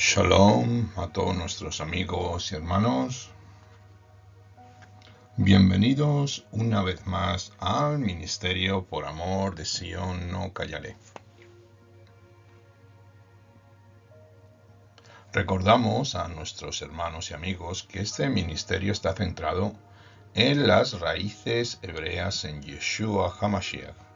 Shalom a todos nuestros amigos y hermanos. Bienvenidos una vez más al Ministerio por Amor de Sion No Callaré. Recordamos a nuestros hermanos y amigos que este ministerio está centrado en las raíces hebreas en Yeshua HaMashiach.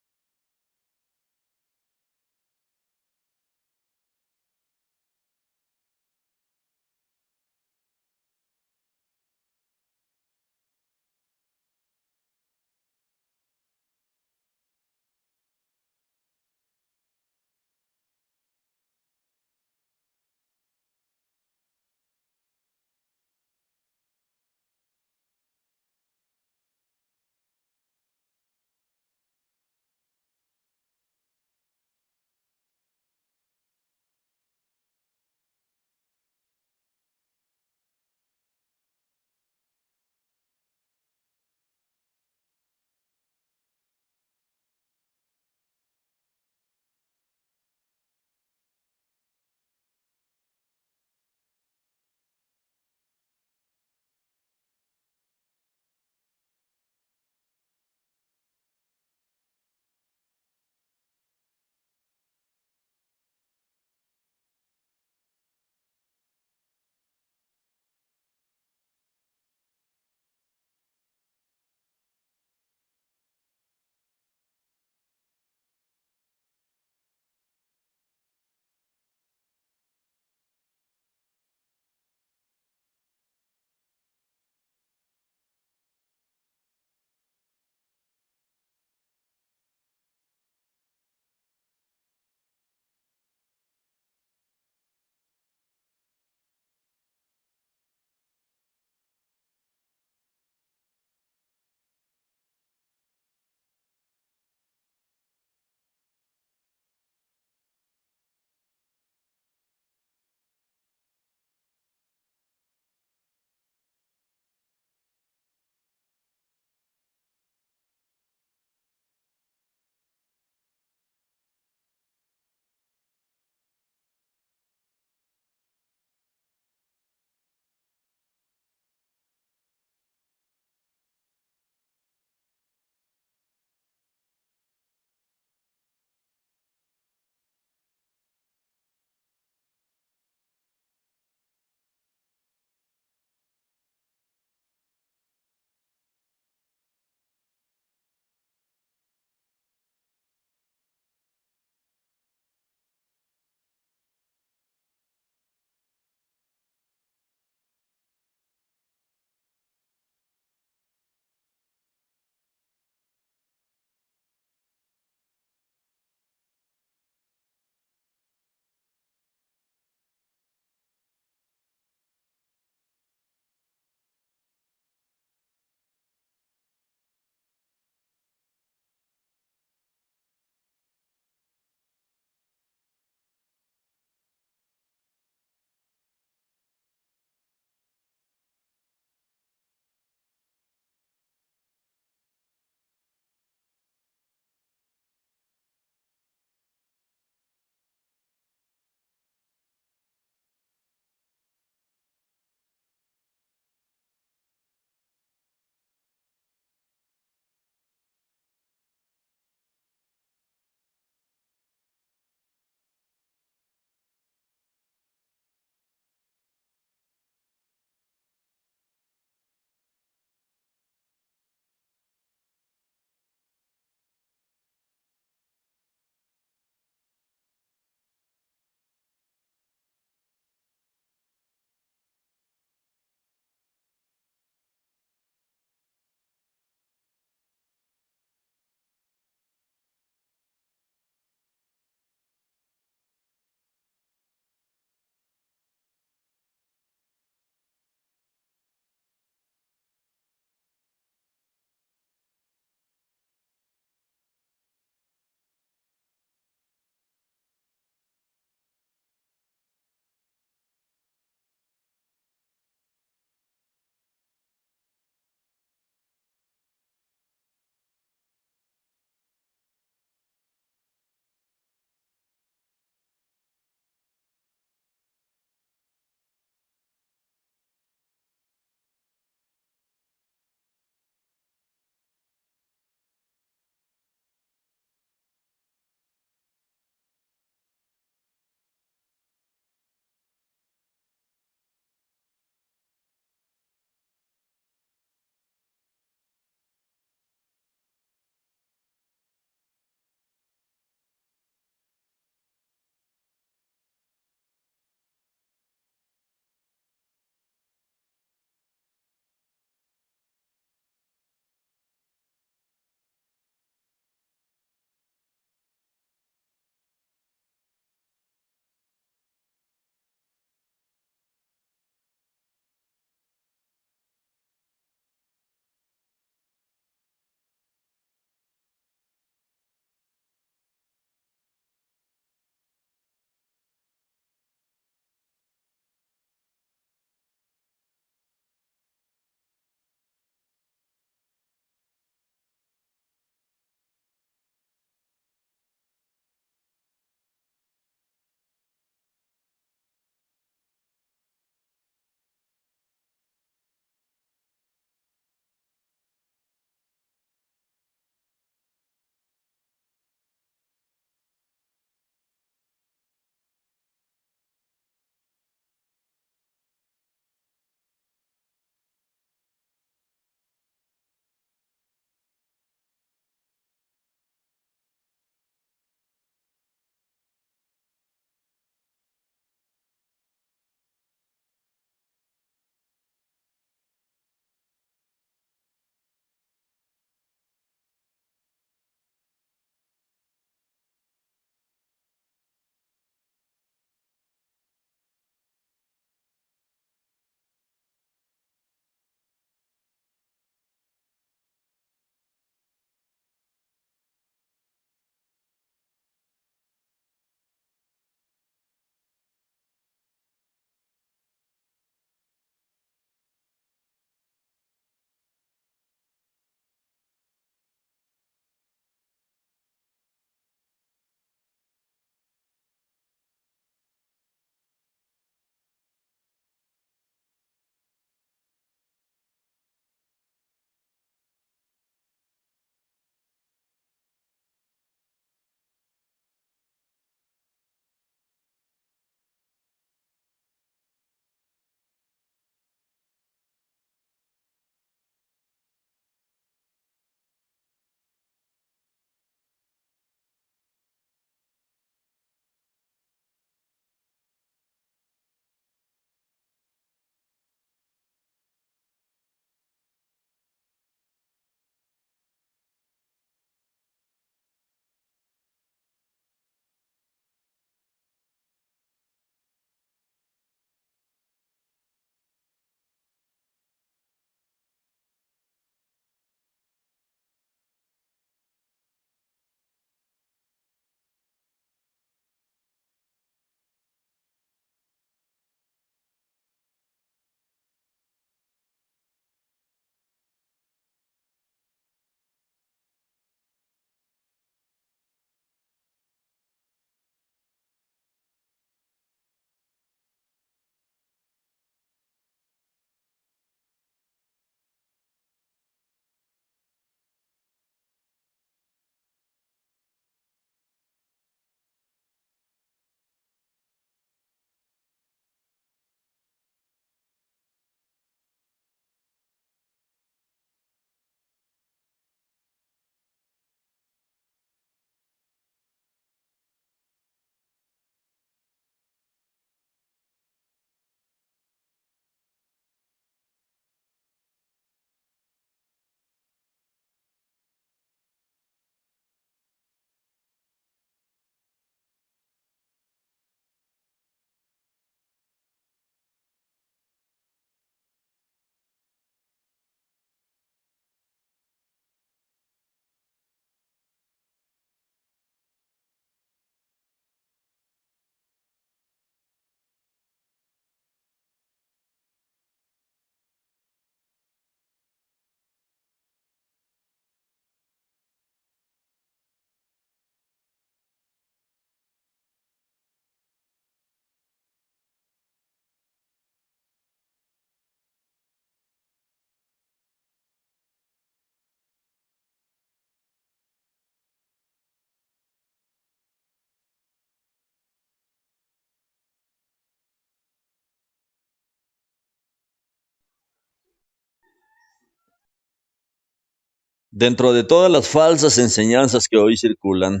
Dentro de todas las falsas enseñanzas que hoy circulan,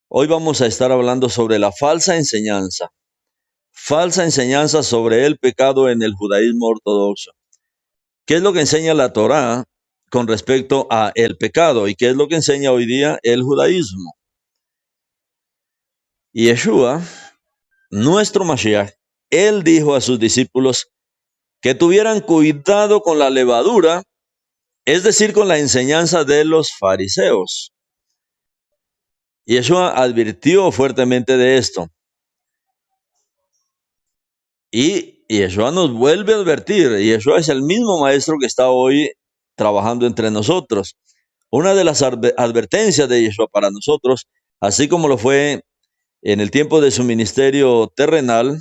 hoy vamos a estar hablando sobre la falsa enseñanza sobre el pecado en el judaísmo ortodoxo. ¿Qué es lo que enseña la Torá con respecto a el pecado y qué es lo que enseña hoy día el judaísmo? Y Yeshua, nuestro Mashiach, él dijo a sus discípulos que tuvieran cuidado con la levadura, es decir, con la enseñanza de los fariseos. Y Yeshua advirtió fuertemente de esto. Y Yeshua nos vuelve a advertir, y Yeshua es el mismo maestro que está hoy trabajando entre nosotros. Una de las advertencias de Yeshua para nosotros, así como lo fue en el tiempo de su ministerio terrenal,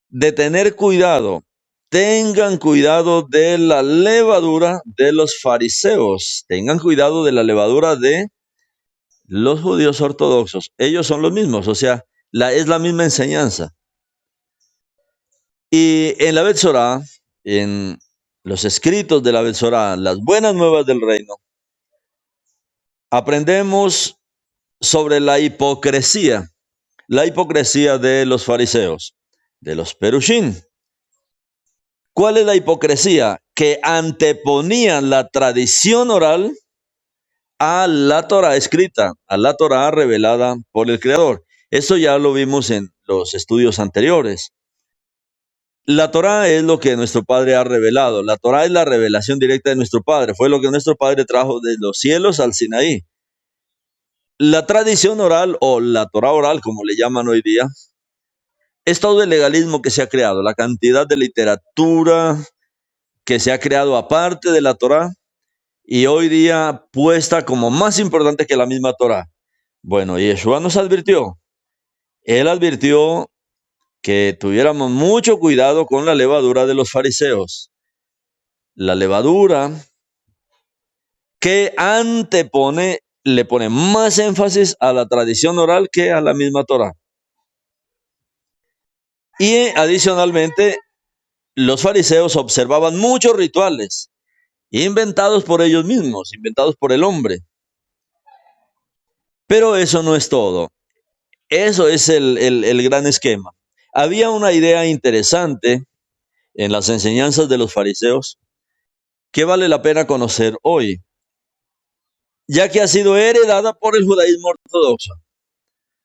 de tener cuidado, tengan cuidado de la levadura de los fariseos, tengan cuidado de la levadura de los judíos ortodoxos. Ellos son los mismos, o sea, es la misma enseñanza. Y en la Betzorá, en los escritos de la Betzorá, las buenas nuevas del reino, aprendemos sobre la hipocresía de los fariseos, de los perushim. ¿Cuál es la hipocresía? Que anteponían la tradición oral a la Torah escrita, a la Torah revelada por el Creador. Eso ya lo vimos en los estudios anteriores. La Torah es lo que nuestro Padre ha revelado. La Torah es la revelación directa de nuestro Padre. Fue lo que nuestro Padre trajo de los cielos al Sinaí. La tradición oral o la Torah oral, como le llaman hoy día, es todo el legalismo que se ha creado, la cantidad de literatura que se ha creado aparte de la Torah y hoy día puesta como más importante que la misma Torah. Bueno, Yeshua nos advirtió. Él advirtió que tuviéramos mucho cuidado con la levadura de los fariseos. La levadura que le pone más énfasis a la tradición oral que a la misma Torah. Y adicionalmente, los fariseos observaban muchos rituales inventados por ellos mismos, inventados por el hombre. Pero eso no es todo. Eso es el gran esquema. Había una idea interesante en las enseñanzas de los fariseos que vale la pena conocer hoy, ya que ha sido heredada por el judaísmo ortodoxo.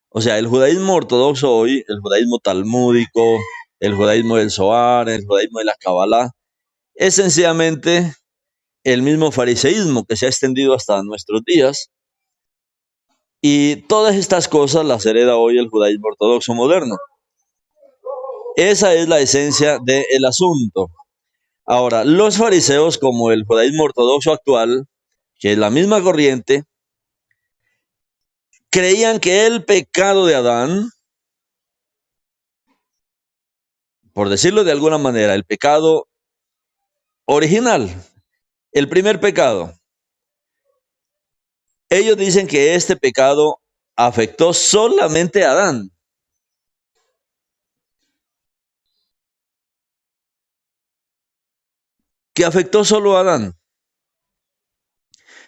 O sea, el judaísmo ortodoxo hoy, el judaísmo talmúdico, el judaísmo del Zohar, el judaísmo de la Kabbalah, es sencillamente el mismo fariseísmo que se ha extendido hasta nuestros días. Y todas estas cosas las hereda hoy el judaísmo ortodoxo moderno. Esa es la esencia del asunto. Ahora, los fariseos, como el judaísmo ortodoxo actual, que es la misma corriente, creían que el pecado de Adán, por decirlo de alguna manera, el pecado original, el primer pecado, ellos dicen que este pecado afectó solamente a Adán. Que afectó solo a Adán.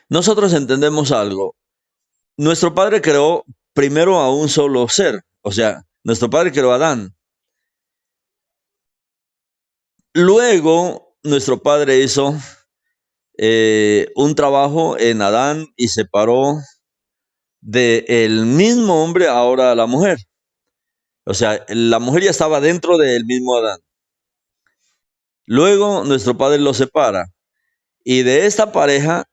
Nosotros entendemos algo. Nuestro Padre creó primero a un solo ser, o sea, nuestro Padre creó a Adán. Luego, nuestro Padre hizo un trabajo en Adán y separó del mismo hombre ahora a la mujer. O sea, la mujer ya estaba dentro del mismo Adán. Luego, nuestro Padre lo separa y de esta pareja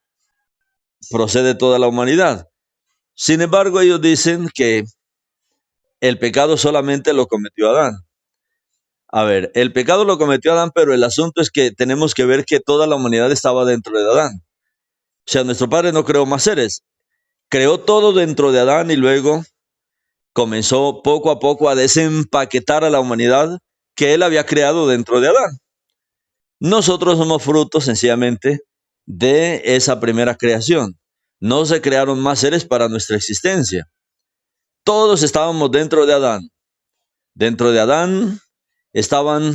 procede toda la humanidad. Sin embargo, ellos dicen que el pecado solamente lo cometió Adán. A ver, el pecado lo cometió Adán, pero el asunto es que tenemos que ver que toda la humanidad estaba dentro de Adán. O sea, nuestro Padre no creó más seres. Creó todo dentro de Adán y luego comenzó poco a poco a desempaquetar a la humanidad que él había creado dentro de Adán. Nosotros somos frutos sencillamente de esa primera creación. No se crearon más seres para nuestra existencia. Todos estábamos dentro de Adán. Dentro de Adán estaban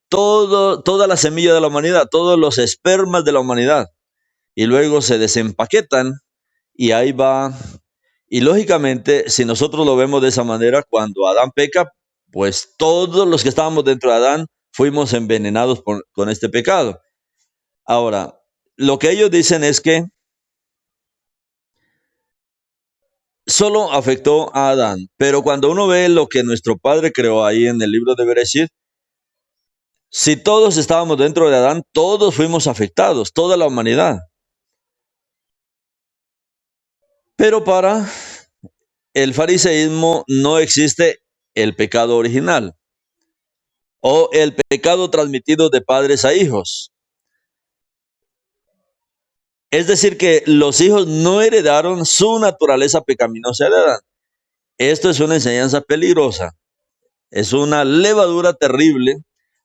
toda la semilla de la humanidad, todos los espermas de la humanidad. y luego se desempaquetan y ahí va. Y lógicamente, si nosotros lo vemos de esa manera, cuando Adán peca, pues todos los que estábamos dentro de Adán fuimos envenenados con este pecado. Ahora, lo que ellos dicen es que solo afectó a Adán, pero cuando uno ve lo que nuestro Padre creó ahí en el libro de Bereshit, si todos estábamos dentro de Adán, todos fuimos afectados, toda la humanidad. Pero para el fariseísmo no existe el pecado original o el pecado transmitido de padres a hijos. Es decir, que los hijos no heredaron su naturaleza pecaminosa de Adán. Esto es una enseñanza peligrosa, es una levadura terrible,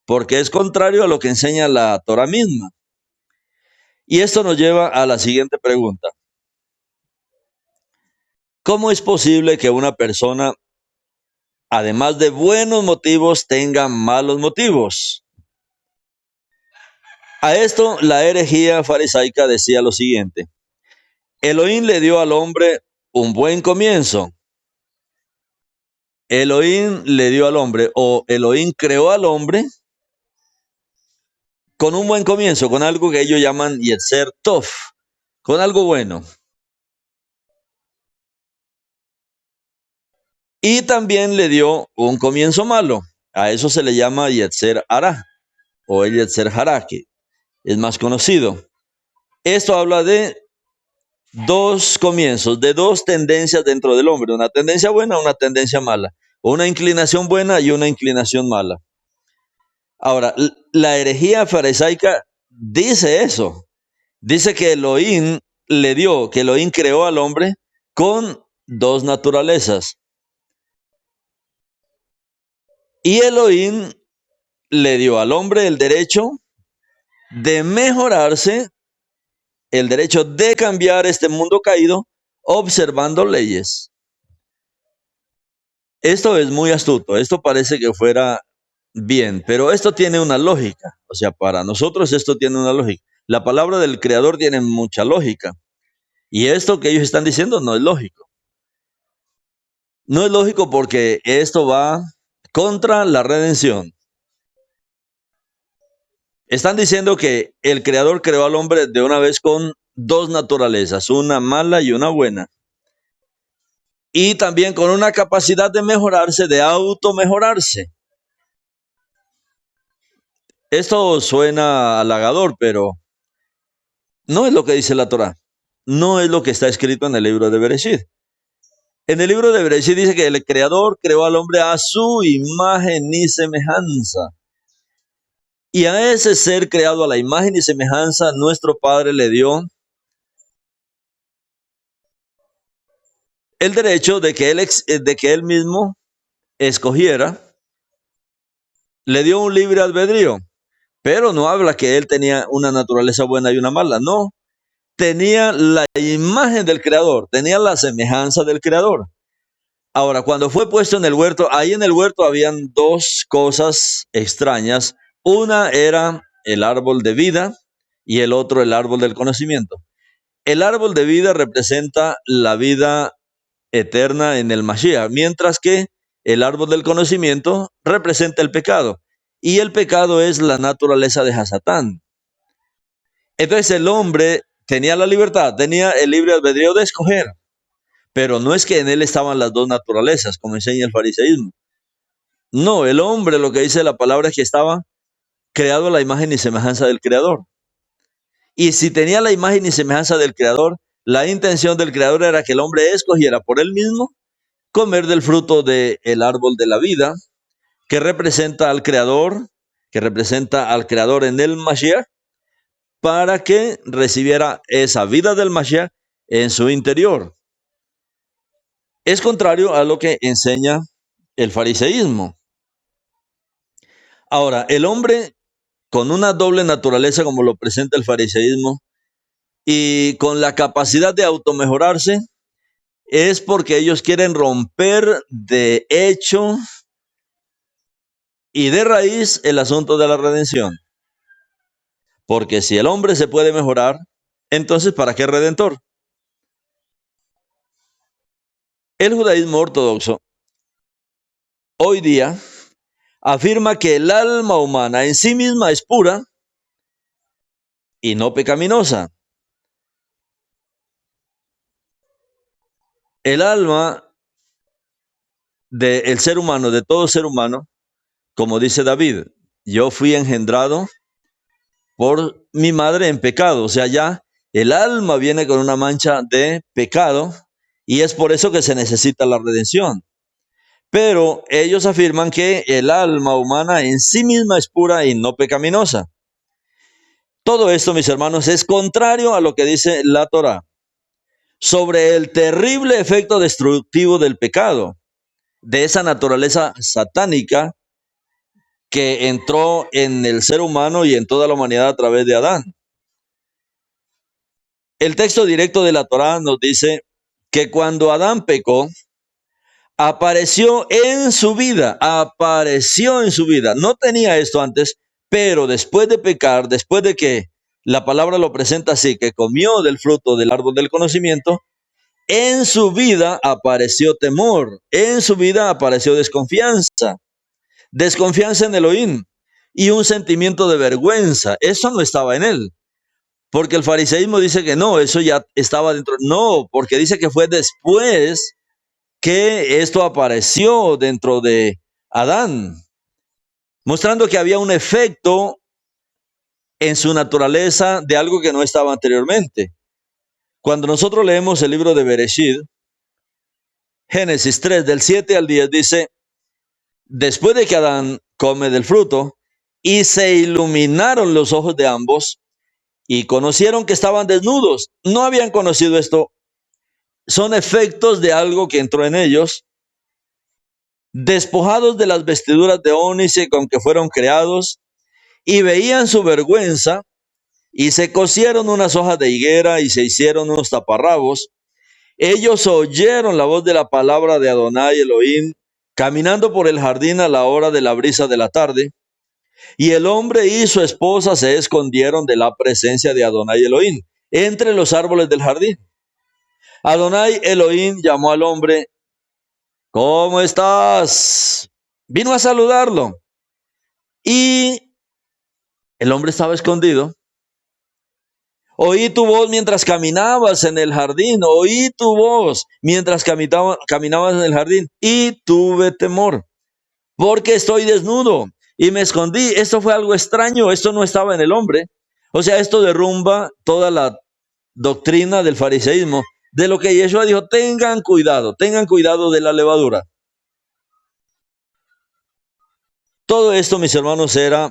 porque es contrario a lo que enseña la Torah misma. Y esto nos lleva a la siguiente pregunta. ¿Cómo es posible que una persona, además de buenos motivos, tenga malos motivos? A esto la herejía farisaica decía lo siguiente: Elohim le dio al hombre un buen comienzo. Elohim le dio al hombre, o Elohim creó al hombre con un buen comienzo, con algo que ellos llaman Yetzer Tov, con algo bueno. Y también le dio un comienzo malo. A eso se le llama Yetzer Hara, o el Yetzer Hara, que es más conocido. Esto habla de dos comienzos, de dos tendencias dentro del hombre, una tendencia buena, una tendencia mala, una inclinación buena y una inclinación mala. Ahora, la herejía farisaica dice eso, dice que Elohim le dio, que Elohim creó al hombre con dos naturalezas. Y Elohim le dio al hombre el derecho de mejorarse, el derecho de cambiar este mundo caído observando leyes. Esto es muy astuto, esto parece que fuera bien, pero esto tiene una lógica. O sea, para nosotros esto tiene una lógica. La palabra del Creador tiene mucha lógica. Y esto que ellos están diciendo no es lógico. No es lógico porque esto va contra la redención. Están diciendo que el Creador creó al hombre de una vez con dos naturalezas, una mala y una buena. Y también con una capacidad de mejorarse, de automejorarse. Esto suena halagador, pero no es lo que dice la Torah. No es lo que está escrito en el libro de Bereshit. En el libro de Bereshit dice que el Creador creó al hombre a su imagen y semejanza. Y a ese ser creado a la imagen y semejanza, nuestro Padre le dio el derecho de que él mismo escogiera, le dio un libre albedrío, pero no habla que él tenía una naturaleza buena y una mala, no. Tenía la imagen del Creador, tenía la semejanza del Creador. Ahora, cuando fue puesto en el huerto, ahí en el huerto habían dos cosas extrañas. Una era el árbol de vida y el otro el árbol del conocimiento. El árbol de vida representa la vida eterna en el Mashiach, mientras que el árbol del conocimiento representa el pecado. Y el pecado es la naturaleza de Hasatán. Entonces el hombre tenía la libertad, tenía el libre albedrío de escoger. Pero no es que en él estaban las dos naturalezas, como enseña el fariseísmo. No, el hombre, lo que dice la palabra es que estaba creado a la imagen y semejanza del Creador. Y si tenía la imagen y semejanza del Creador, la intención del Creador era que el hombre escogiera por él mismo comer del fruto del árbol de la vida, que representa al Creador, en el Mashiach, para que recibiera esa vida del Mashiach en su interior. Es contrario a lo que enseña el fariseísmo. Ahora, el hombre con una doble naturaleza, como lo presenta el fariseísmo, y con la capacidad de automejorarse, es porque ellos quieren romper de hecho y de raíz el asunto de la redención. Porque si el hombre se puede mejorar, Entonces, ¿para qué redentor? El judaísmo ortodoxo hoy día afirma que el alma humana en sí misma es pura y no pecaminosa. El alma del ser humano, de todo ser humano, como dice David, yo fui engendrado por mi madre en pecado. O sea, ya el alma viene con una mancha de pecado y es por eso que se necesita la redención. Pero ellos afirman que el alma humana en sí misma es pura y no pecaminosa. Todo esto, mis hermanos, es contrario a lo que dice la Torá sobre el terrible efecto destructivo del pecado, de esa naturaleza satánica que entró en el ser humano y en toda la humanidad a través de Adán. El texto directo de la Torá nos dice que cuando Adán pecó, apareció en su vida, no tenía esto antes, pero después de pecar, después de que la palabra lo presenta así, que comió del fruto del árbol del conocimiento, en su vida apareció temor, en su vida apareció desconfianza en Elohim y un sentimiento de vergüenza. Eso no estaba en él, porque el fariseísmo dice que no, eso ya estaba dentro. No, porque dice que fue después que esto apareció dentro de Adán, mostrando que había un efecto en su naturaleza de algo que no estaba anteriormente. Cuando nosotros leemos el libro de Bereshit, Génesis 3, del 7 al 10, dice, después de que Adán come del fruto, y se iluminaron los ojos de ambos, y conocieron que estaban desnudos. No habían conocido esto. Son efectos de algo que entró en ellos, despojados de las vestiduras de ónice con que fueron creados, y veían su vergüenza, y se cosieron unas hojas de higuera, y se hicieron unos taparrabos. Ellos oyeron la voz de la palabra de Adonai Elohim, caminando por el jardín a la hora de la brisa de la tarde, y el hombre y su esposa se escondieron de la presencia de Adonai Elohim entre los árboles del jardín. Adonai Elohim llamó al hombre, ¿cómo estás? Vino a saludarlo. Y el hombre estaba escondido. Oí tu voz mientras caminabas en el jardín. Oí tu voz mientras caminabas en el jardín. Y tuve temor, porque estoy desnudo y me escondí. Esto fue algo extraño. Esto no estaba en el hombre. O sea, esto derrumba toda la doctrina del fariseísmo, de lo que Yeshua dijo, tengan cuidado de la levadura. Todo esto, mis hermanos, era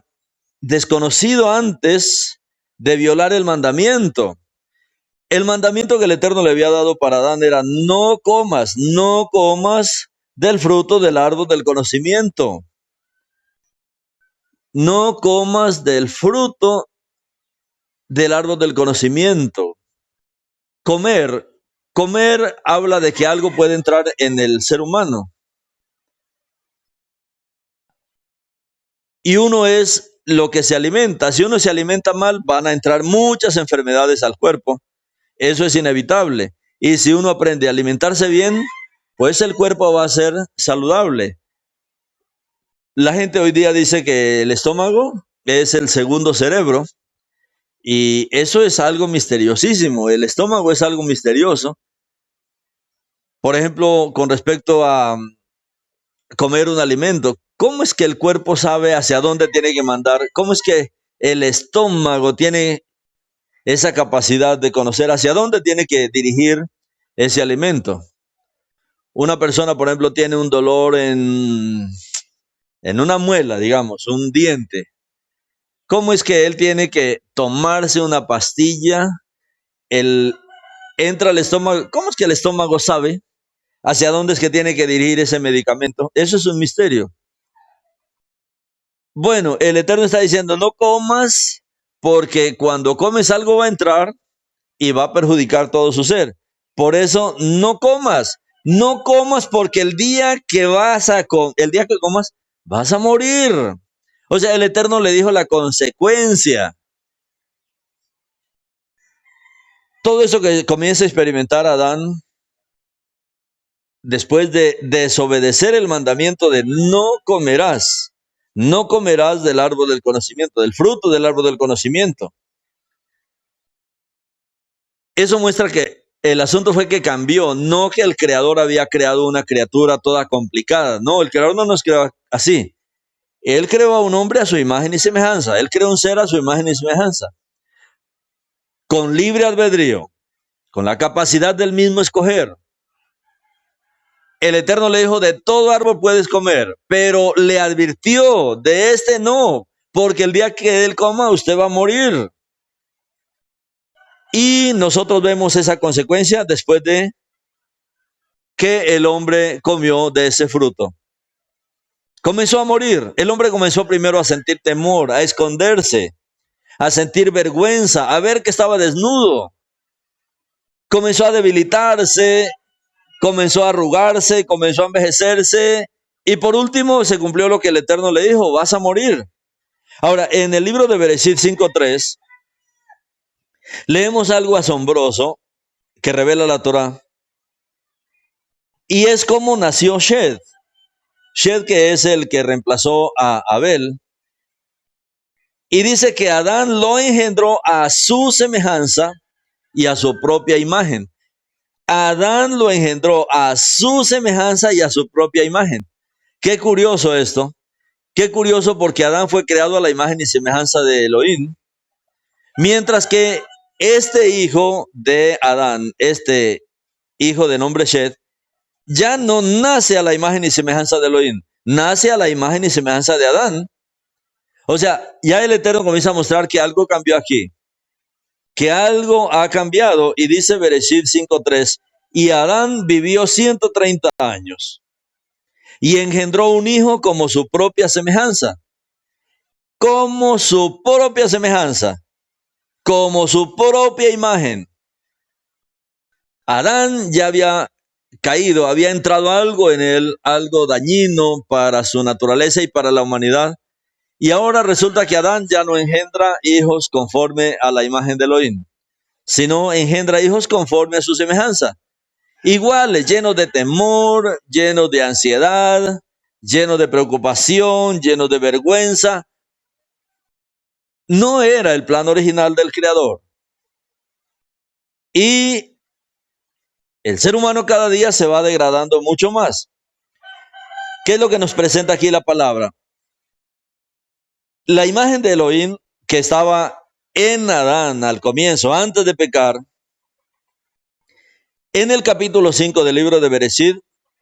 desconocido antes de violar el mandamiento. El mandamiento que el Eterno le había dado para Adán era, no comas del fruto del árbol del conocimiento. No comas del fruto del árbol del conocimiento. Comer habla de que algo puede entrar en el ser humano. Y uno es lo que se alimenta. Si uno se alimenta mal, van a entrar muchas enfermedades al cuerpo. Eso es inevitable. Y si uno aprende a alimentarse bien, pues el cuerpo va a ser saludable. La gente hoy día dice que el estómago es el segundo cerebro. Y eso es algo misteriosísimo. El estómago es algo misterioso. Por ejemplo, con respecto a comer un alimento, ¿cómo es que el cuerpo sabe hacia dónde tiene que mandar? ¿Cómo es que el estómago tiene esa capacidad de conocer hacia dónde tiene que dirigir ese alimento? Una persona, por ejemplo, tiene un dolor en una muela, digamos, un diente. ¿Cómo es que él tiene que tomarse una pastilla? Entra al estómago. ¿Cómo es que el estómago sabe hacia dónde es que tiene que dirigir ese medicamento? Eso es un misterio. Bueno, el Eterno está diciendo, no comas, porque cuando comes algo va a entrar y va a perjudicar todo su ser. Por eso no comas porque el día que comas, vas a morir. O sea, el Eterno le dijo la consecuencia. Todo eso que comienza a experimentar Adán después de desobedecer el mandamiento de no comerás del árbol del conocimiento, del fruto del árbol del conocimiento. Eso muestra que el asunto fue que cambió, no que el creador había creado una criatura toda complicada. No, el creador no nos creó así. Él creó a un hombre a su imagen y semejanza. Él creó un ser a su imagen y semejanza. Con libre albedrío, con la capacidad del mismo escoger. El Eterno le dijo, de todo árbol puedes comer, pero le advirtió, de este no, porque el día que él coma, usted va a morir. Y nosotros vemos esa consecuencia después de que el hombre comió de ese fruto. Comenzó a morir. El hombre comenzó primero a sentir temor, a esconderse, a sentir vergüenza, a ver que estaba desnudo. Comenzó a debilitarse, comenzó a arrugarse, comenzó a envejecerse. Y por último se cumplió lo que el Eterno le dijo, vas a morir. Ahora, en el libro de Bereshit 5:3, leemos algo asombroso que revela la Torá. Y es cómo nació Shed. Shed, que es el que reemplazó a Abel. Y dice que Adán lo engendró a su semejanza y a su propia imagen. Adán lo engendró a su semejanza y a su propia imagen. Qué curioso esto. Qué curioso, porque Adán fue creado a la imagen y semejanza de Elohim. Mientras que este hijo de Adán, este hijo de nombre Shed, ya no nace a la imagen y semejanza de Elohim, nace a la imagen y semejanza de Adán. O sea, ya el Eterno comienza a mostrar que algo cambió aquí, que algo ha cambiado, y dice Bereshit 5:3, y Adán vivió 130 años, y engendró un hijo como su propia semejanza, como su propia semejanza, como su propia imagen. Adán ya había caído, había entrado algo en él, algo dañino para su naturaleza y para la humanidad. Y ahora resulta que Adán ya no engendra hijos conforme a la imagen de Elohim, sino engendra hijos conforme a su semejanza. Iguales, llenos de temor, llenos de ansiedad, llenos de preocupación, llenos de vergüenza. No era el plan original del Creador. Y el ser humano cada día se va degradando mucho más. ¿Qué es lo que nos presenta aquí la palabra? La imagen de Elohim que estaba en Adán al comienzo, antes de pecar, en el capítulo 5 del libro de Bereshit,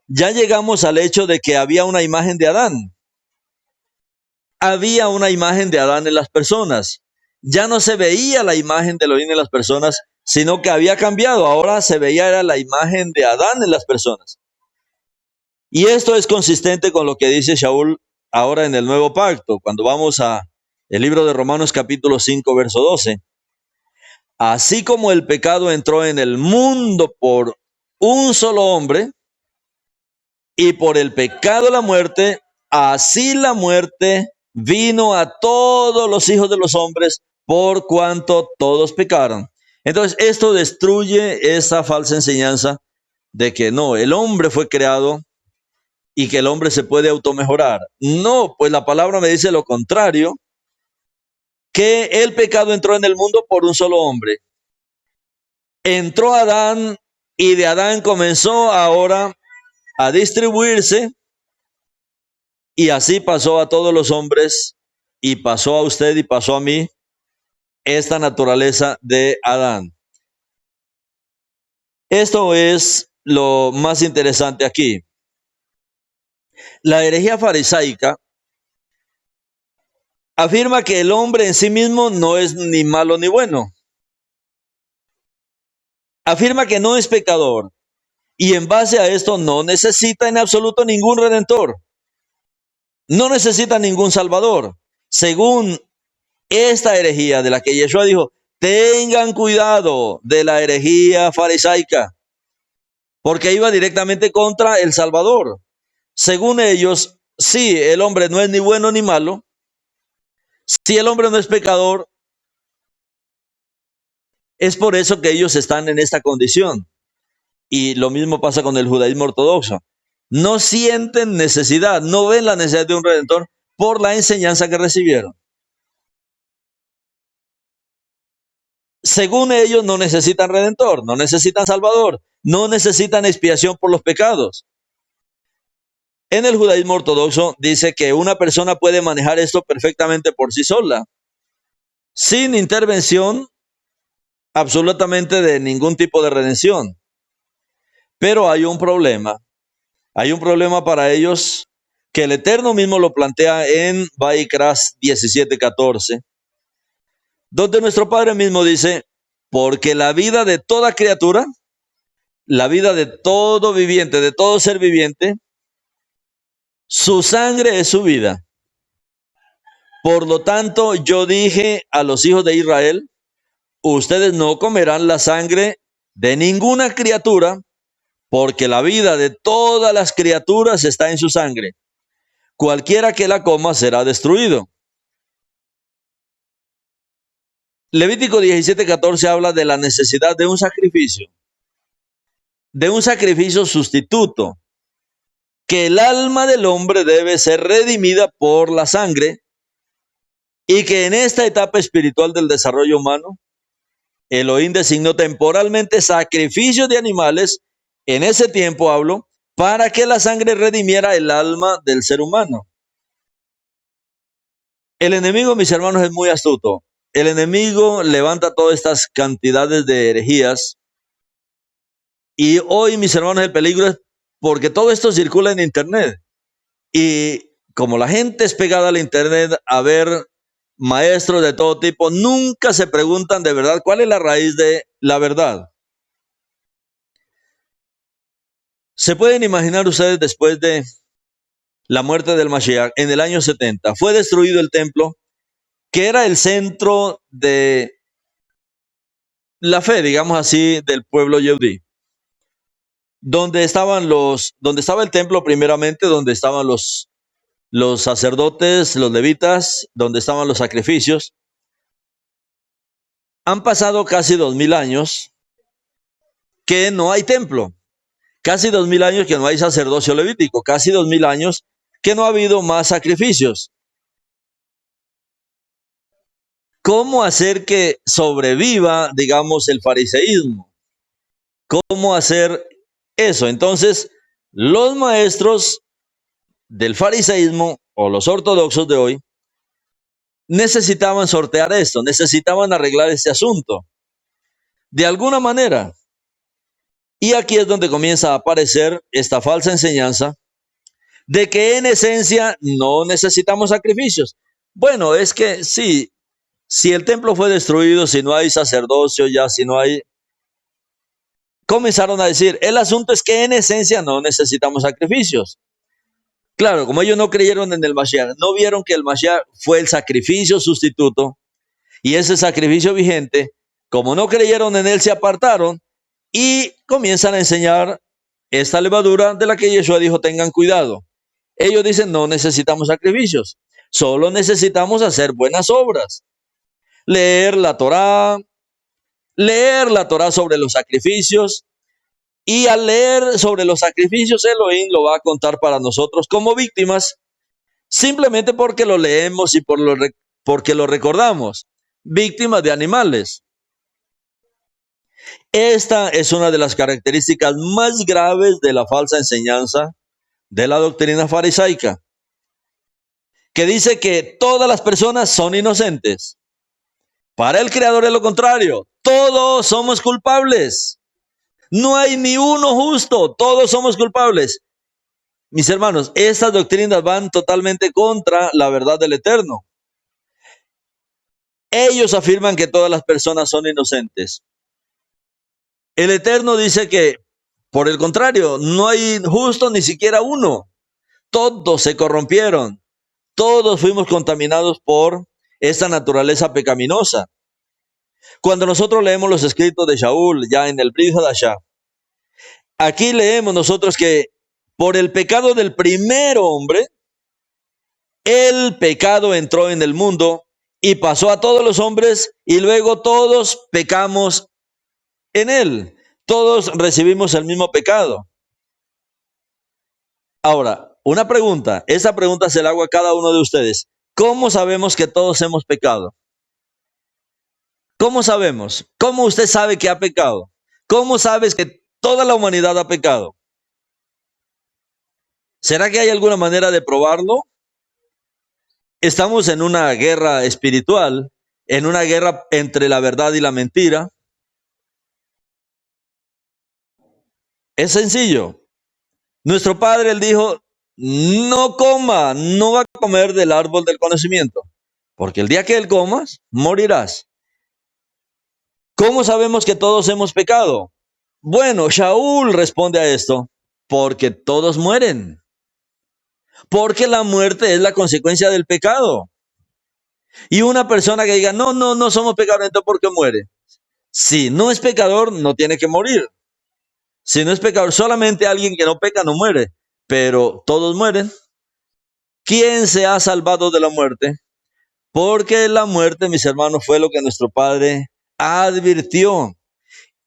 ya llegamos al hecho de que había una imagen de Adán. Había una imagen de Adán en las personas. Ya no se veía la imagen de Elohim en las personas, sino que había cambiado. Ahora se veía era la imagen de Adán en las personas. Y esto es consistente con lo que dice Shaul ahora en el Nuevo Pacto, cuando vamos a el libro de Romanos capítulo 5, verso 12. Así como el pecado entró en el mundo por un solo hombre, y por el pecado la muerte, así la muerte vino a todos los hijos de los hombres, por cuanto todos pecaron. Entonces, esto destruye esa falsa enseñanza de que no, el hombre fue creado y que el hombre se puede automejorar. No, pues la palabra me dice lo contrario, que el pecado entró en el mundo por un solo hombre. Entró Adán y de Adán comenzó ahora a distribuirse, y así pasó a todos los hombres, y pasó a usted y pasó a mí esta naturaleza de Adán. Esto es lo más interesante aquí. La herejía farisaica afirma que el hombre en sí mismo no es ni malo ni bueno. Afirma que no es pecador, y en base a esto no necesita en absoluto ningún redentor. No necesita ningún salvador. Según esta herejía de la que Yeshua dijo, tengan cuidado de la herejía farisaica, porque iba directamente contra el Salvador. Según ellos, sí, el hombre no es ni bueno ni malo. Si el hombre no es pecador, Es por eso que ellos están en esta condición. Y lo mismo pasa con el judaísmo ortodoxo. No sienten necesidad, no ven la necesidad de un redentor por la enseñanza que recibieron. Según ellos, no necesitan redentor, no necesitan salvador, no necesitan expiación por los pecados. En el judaísmo ortodoxo dice que una persona puede manejar esto perfectamente por sí sola, sin intervención absolutamente de ningún tipo de redención. Pero hay un problema para ellos que el Eterno mismo lo plantea en Vaikras 17:14, donde nuestro Padre mismo dice, porque la vida de toda criatura, la vida de todo viviente, de todo ser viviente, su sangre es su vida. Por lo tanto, yo dije a los hijos de Israel, ustedes no comerán la sangre de ninguna criatura, porque la vida de todas las criaturas está en su sangre. Cualquiera que la coma será destruido. Levítico 17:14 habla de la necesidad de un sacrificio sustituto, que el alma del hombre debe ser redimida por la sangre, y que en esta etapa espiritual del desarrollo humano, Elohim designó temporalmente sacrificios de animales, en ese tiempo hablo, para que la sangre redimiera el alma del ser humano. El enemigo, mis hermanos, es muy astuto. El enemigo levanta todas estas cantidades de herejías. Y hoy, mis hermanos, el peligro es porque todo esto circula en Internet. Y como la gente es pegada al Internet a ver maestros de todo tipo, nunca se preguntan de verdad cuál es la raíz de la verdad. ¿Se pueden imaginar ustedes después de la muerte del Mashiach en el año 70? Fue destruido el templo, que era el centro de la fe, digamos así, del pueblo yehudí. Donde estaba el templo primeramente, donde estaban los sacerdotes, los levitas, donde estaban los sacrificios. Han pasado casi 2000 años que no hay templo, casi 2000 años que no hay sacerdocio levítico, casi 2000 años que no ha habido más sacrificios. ¿Cómo hacer que sobreviva, digamos, el fariseísmo? ¿Cómo hacer eso? Entonces, los maestros del fariseísmo o los ortodoxos de hoy necesitaban sortear esto, necesitaban arreglar este asunto de alguna manera. Y aquí es donde comienza a aparecer esta falsa enseñanza de que en esencia no necesitamos sacrificios. Bueno, es que sí, si el templo fue destruido, si no hay sacerdocio ya, si no hay... Comenzaron a decir, el asunto es que en esencia no necesitamos sacrificios. Claro, como ellos no creyeron en el Mashiach, no vieron que el Mashiach fue el sacrificio sustituto, y ese sacrificio vigente, como no creyeron en él, se apartaron y comienzan a enseñar esta levadura de la que Yeshua dijo, tengan cuidado. Ellos dicen, no necesitamos sacrificios, solo necesitamos hacer buenas obras. Leer la Torá sobre los sacrificios, y al leer sobre los sacrificios, Elohim lo va a contar para nosotros como víctimas, simplemente porque lo leemos y porque lo recordamos, víctimas de animales. Esta es una de las características más graves de la falsa enseñanza de la doctrina farisaica, que dice que todas las personas son inocentes. Para el Creador es lo contrario, todos somos culpables. No hay ni uno justo, todos somos culpables. Mis hermanos, estas doctrinas van totalmente contra la verdad del Eterno. Ellos afirman que todas las personas son inocentes. El Eterno dice que, por el contrario, no hay justo ni siquiera uno. Todos se corrompieron. Todos fuimos contaminados por esta naturaleza pecaminosa. Cuando nosotros leemos los escritos de Shaul, ya en el Brit Hadashah, aquí leemos nosotros que por el pecado del primer hombre, el pecado entró en el mundo y pasó a todos los hombres y luego todos pecamos en él. Todos recibimos el mismo pecado. Ahora, una pregunta. Esa pregunta se la hago a cada uno de ustedes. ¿Cómo sabemos que todos hemos pecado? ¿Cómo sabemos? ¿Cómo usted sabe que ha pecado? ¿Cómo sabes que toda la humanidad ha pecado? ¿Será que hay alguna manera de probarlo? Estamos en una guerra espiritual, en una guerra entre la verdad y la mentira. Es sencillo. Nuestro padre, él dijo, no coma, no va a comer del árbol del conocimiento, porque el día que él comas, morirás. ¿Cómo sabemos que todos hemos pecado? Bueno, Shaul responde a esto, porque todos mueren. Porque la muerte es la consecuencia del pecado. Y una persona que diga, no somos pecadores, entonces ¿por qué muere? Si no es pecador, no tiene que morir. Si no es pecador, solamente alguien que no peca no muere, pero todos mueren. ¿Quién se ha salvado de la muerte? Porque la muerte, mis hermanos, fue lo que nuestro Padre advirtió.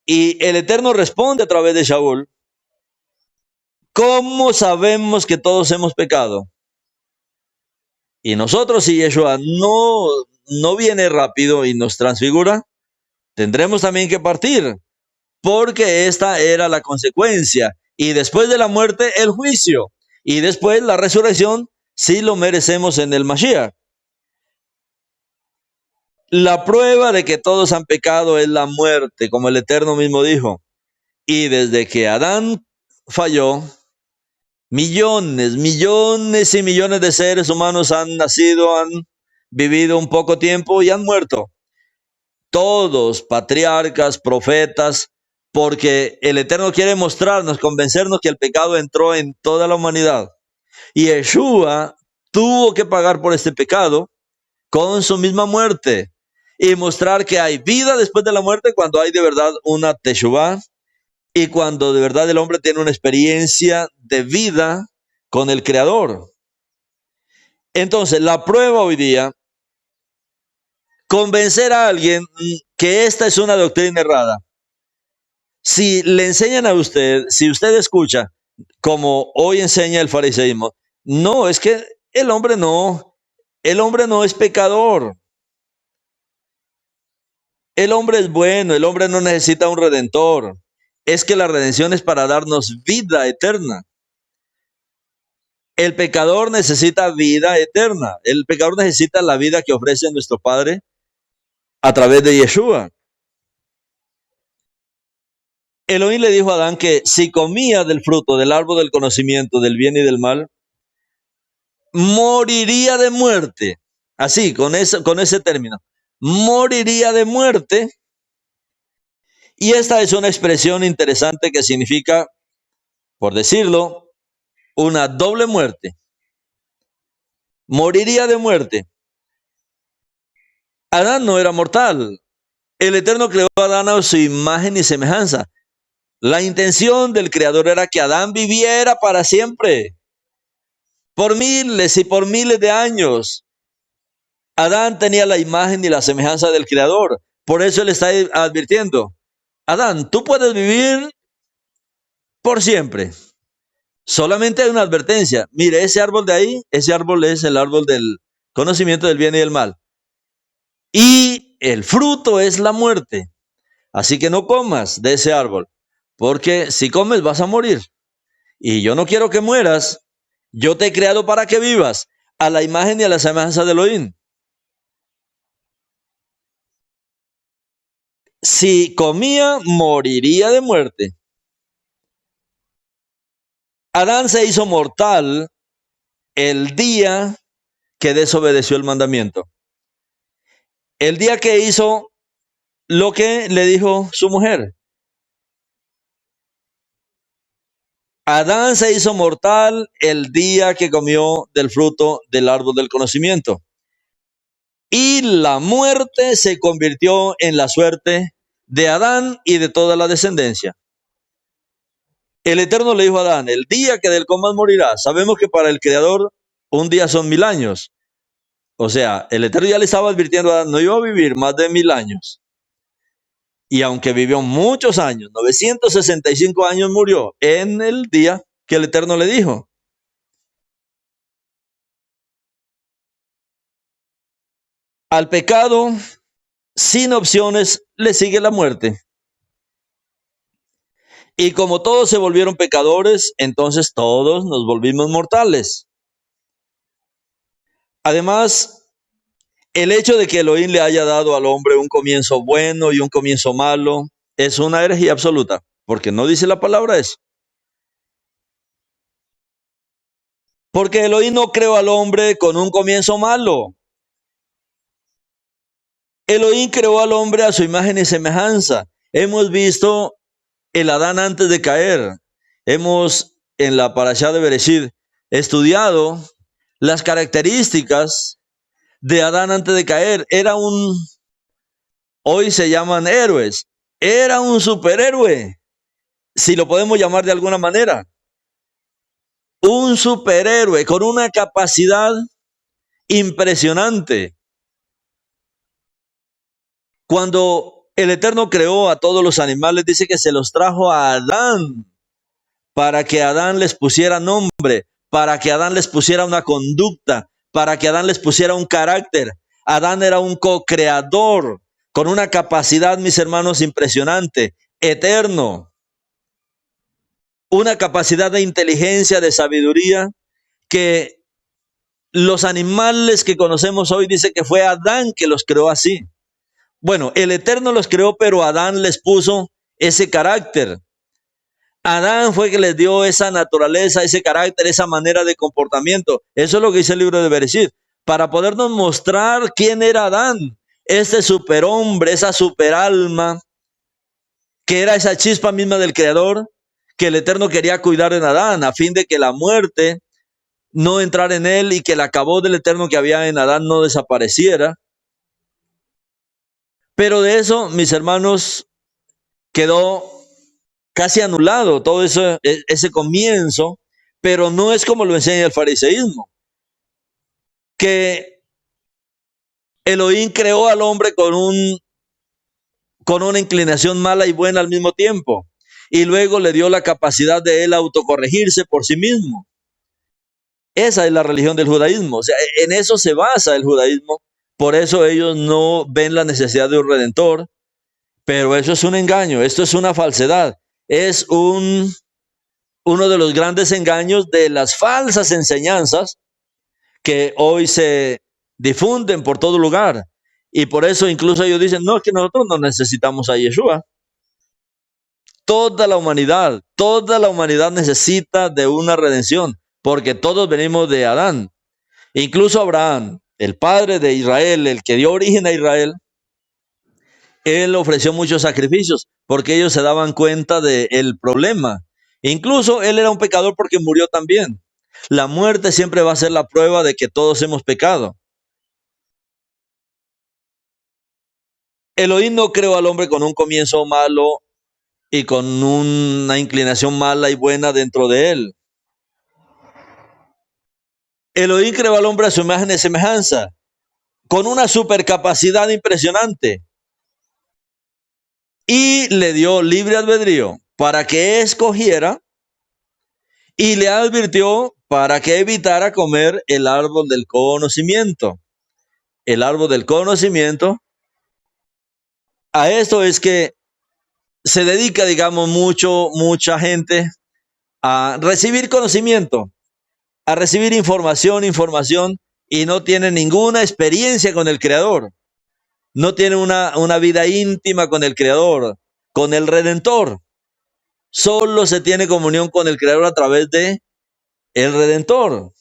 Y el Eterno responde a través de Shaul. ¿Cómo sabemos que todos hemos pecado? Y nosotros, si Yeshua no viene rápido y nos transfigura, tendremos también que partir, porque esta era la consecuencia. Y después de la muerte, el juicio. Y después la resurrección, si lo merecemos en el Mashiach. La prueba de que todos han pecado es la muerte, como el Eterno mismo dijo. Y desde que Adán falló, millones y millones de seres humanos han nacido, han vivido un poco tiempo y han muerto. Todos, patriarcas, profetas, porque el Eterno quiere mostrarnos, convencernos que el pecado entró en toda la humanidad. Y Yeshua tuvo que pagar por este pecado con su misma muerte y mostrar que hay vida después de la muerte cuando hay de verdad una teshuvah y cuando de verdad el hombre tiene una experiencia de vida con el Creador. Entonces, la prueba hoy día, convencer a alguien que esta es una doctrina errada. Si le enseñan a usted, si usted escucha, como hoy enseña el fariseísmo, no, es que el hombre no es pecador. El hombre es bueno, el hombre no necesita un redentor. Es que la redención es para darnos vida eterna. El pecador necesita vida eterna. El pecador necesita la vida que ofrece nuestro Padre a través de Yeshua. Elohim le dijo a Adán que si comía del fruto del árbol del conocimiento del bien y del mal, moriría de muerte. Así, con ese término. Moriría de muerte. Y esta es una expresión interesante que significa, por decirlo, una doble muerte. Moriría de muerte. Adán no era mortal. El Eterno creó a Adán a su imagen y semejanza. La intención del Creador era que Adán viviera para siempre, por miles y por miles de años. Adán tenía la imagen y la semejanza del Creador. Por eso él está advirtiendo, Adán, tú puedes vivir por siempre. Solamente hay una advertencia. Mire, ese árbol de ahí, ese árbol es el árbol del conocimiento del bien y del mal. Y el fruto es la muerte. Así que no comas de ese árbol, porque si comes vas a morir. Y yo no quiero que mueras. Yo te he creado para que vivas a la imagen y a la semejanza de Elohim. Si comía, moriría de muerte. Adán se hizo mortal el día que desobedeció el mandamiento. El día que hizo lo que le dijo su mujer. Adán se hizo mortal el día que comió del fruto del árbol del conocimiento. Y la muerte se convirtió en la suerte de Adán y de toda la descendencia. El Eterno le dijo a Adán, el día que del comas morirás. Sabemos que para el Creador un día son 1000 años. O sea, el Eterno ya le estaba advirtiendo a Adán, no iba a vivir más de 1000 años. Y aunque vivió muchos años, 965 años, murió en el día que el Eterno le dijo. Al pecado, sin opciones, le sigue la muerte. Y como todos se volvieron pecadores, entonces todos nos volvimos mortales. Además, el hecho de que Elohim le haya dado al hombre un comienzo bueno y un comienzo malo es una herejía absoluta, porque no dice la palabra eso. Porque Elohim no creó al hombre con un comienzo malo. Elohim creó al hombre a su imagen y semejanza. Hemos visto el Adán antes de caer. Hemos, en la parashá de Bereshit, estudiado las características de Adán antes de caer. Hoy se llaman héroes. Era un superhéroe, si lo podemos llamar de alguna manera. Un superhéroe con una capacidad impresionante. Cuando el Eterno creó a todos los animales, dice que se los trajo a Adán para que Adán les pusiera nombre, para que Adán les pusiera una conducta, para que Adán les pusiera un carácter. Adán era un co-creador con una capacidad, mis hermanos, impresionante, eterno. Una capacidad de inteligencia, de sabiduría, que los animales que conocemos hoy dice que fue Adán que los creó así. Bueno, el Eterno los creó, pero Adán les puso ese carácter. Adán fue que les dio esa naturaleza, ese carácter, esa manera de comportamiento. Eso es lo que dice el libro de Bereshit, para podernos mostrar quién era Adán, este superhombre, esa superalma, que era esa chispa misma del Creador, que el Eterno quería cuidar en Adán, a fin de que la muerte no entrara en él y que el acabó del Eterno que había en Adán no desapareciera. Pero de eso, mis hermanos, quedó casi anulado todo eso, ese comienzo, pero no es como lo enseña el fariseísmo, que Elohim creó al hombre con una inclinación mala y buena al mismo tiempo, y luego le dio la capacidad de él autocorregirse por sí mismo. Esa es la religión del judaísmo, o sea, en eso se basa el judaísmo. Por eso ellos no ven la necesidad de un redentor, pero eso es un engaño, esto es una falsedad, es uno de los grandes engaños de las falsas enseñanzas que hoy se difunden por todo lugar. Y por eso incluso ellos dicen, no, es que nosotros no necesitamos a Yeshua. Toda la humanidad necesita de una redención, porque todos venimos de Adán. Incluso Abraham, el padre de Israel, el que dio origen a Israel, él ofreció muchos sacrificios porque ellos se daban cuenta del problema. Incluso él era un pecador porque murió también. La muerte siempre va a ser la prueba de que todos hemos pecado. Elohim no creó al hombre con un comienzo malo y con una inclinación mala y buena dentro de él. Elohim creó al hombre a su imagen y semejanza, con una supercapacidad impresionante. Y le dio libre albedrío para que escogiera, y le advirtió para que evitara comer el árbol del conocimiento. El árbol del conocimiento. A esto es que se dedica, digamos, mucha gente a recibir conocimiento, a recibir información, y no tiene ninguna experiencia con el Creador. No tiene una vida íntima con el Creador, con el Redentor. Solo se tiene comunión con el Creador a través de el Redentor.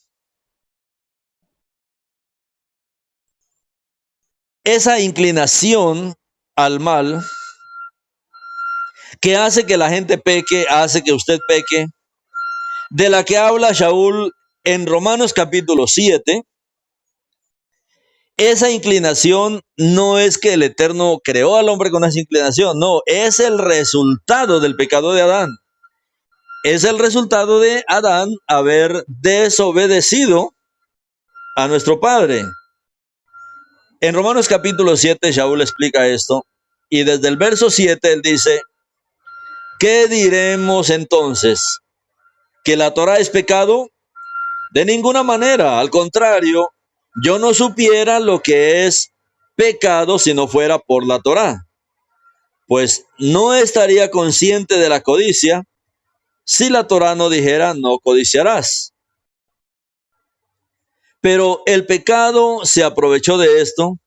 Esa inclinación al mal que hace que la gente peque, hace que usted peque, de la que habla Shaul en Romanos capítulo 7, esa inclinación no es que el Eterno creó al hombre con esa inclinación, no, es el resultado del pecado de Adán. Es el resultado de Adán haber desobedecido a nuestro Padre. En Romanos capítulo 7, Shaul explica esto, y desde el verso 7 él dice, ¿qué diremos entonces? ¿Que la Torá es pecado? De ninguna manera, al contrario, yo no supiera lo que es pecado si no fuera por la Torá, pues no estaría consciente de la codicia si la Torá no dijera no codiciarás. Pero el pecado se aprovechó de esto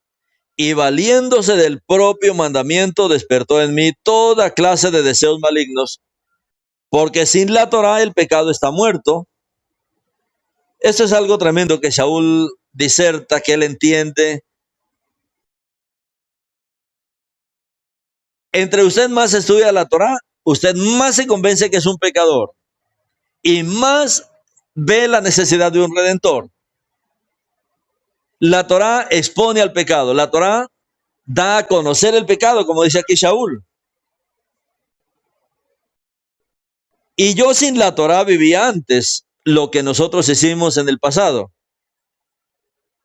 y valiéndose del propio mandamiento despertó en mí toda clase de deseos malignos, porque sin la Torá el pecado está muerto. Esto es algo tremendo que Shaul diserta, que él entiende. Entre usted más estudia la Torá, usted más se convence que es un pecador y más ve la necesidad de un redentor. La Torá expone al pecado, la Torá da a conocer el pecado, como dice aquí Shaul. Y yo sin la Torá vivía antes lo que nosotros hicimos en el pasado.